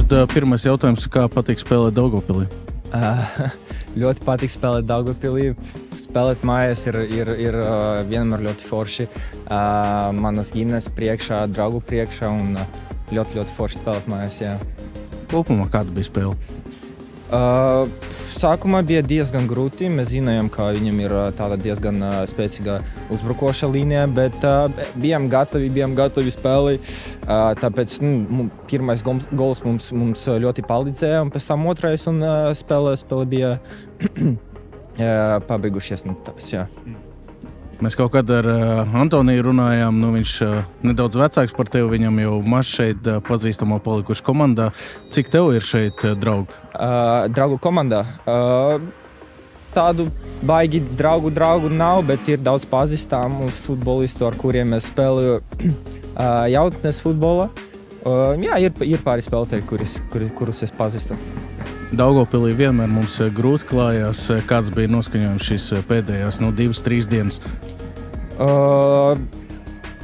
tad pirmais jautājums, kā patīk spēlēt Daugavpilī? Ļoti patīk spēlēt Daugavpilī. Spēlēt mājās ir vienmēr ļoti forši. Manas ģimenes priekšā, draugu priekšā un ļoti forši spēlēt mājās, jā. Kopumā kāda bija spēle? Sākumā bija diezgan grūti. Mēs zinājām, ka viņam ir tāda diezgan spēcīga uzbrukoša līnija, bet bijām gatavi spēlei. Tāpēc pirmais gols mums ļoti palīdzēja, un pēc tam otrais, un spēle bija pabeigušies. Tāpēc, jā. Mēs kaut kad ar Antoniju runājām, viņš nedaudz vecāks par tevi, viņam jau maz šeit pazīstamo palikuši komandā. Cik tev ir šeit draugu? Draugu komandā? Tādu baigi draugu nav, bet ir daudz pazīstamu futbolistu, ar kuriem es spēlēju jaunatnes futbola. Jā, ir pāris spēlētāji, kurus es pazīstu. Daugavpilī vienmēr mums grūti klājās. Kāds bija noskaņojums šīs pēdējās 2-3 dienas?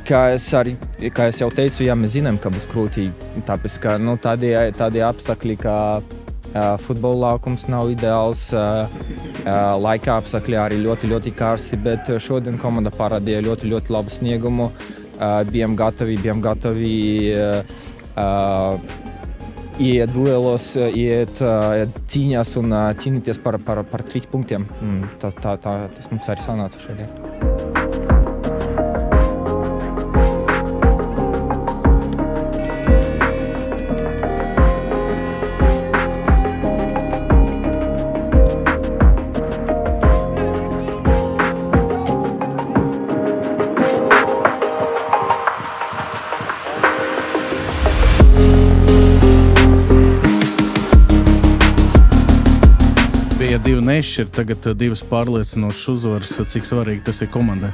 Kā es jau teicu, jā, mēs zinām, ka būs grūti. Tāpēc, ka tādi apstākļi, kā futbola laukums nav ideāls, laika apstākļi arī ļoti karsti, bet šodien komanda parādīja ļoti labu sniegumu. Bijām gatavi iet duelos, iet cīņās un cīnīties par 3 punktiem. Tas mums arī sanāca šodien. Bija 2 neizšķirti, tagad 2 pārliecinošas uzvaras. Cik svarīgi tas ir komandai?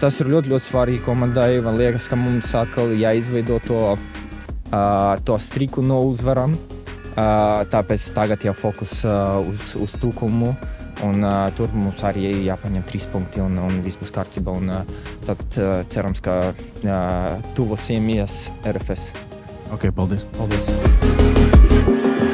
Tas ir ļoti svarīgi komandai. Man liekas, ka mums atkal jāizveido to striku no uzvarām. Tāpēc tagad jau fokus uz tūkumu. Un tur mums arī jāpaņem 3 punkti un viss būs kārtībā. Un tad cerams, ka tuvosimies RFS. Ok, paldies. Paldies.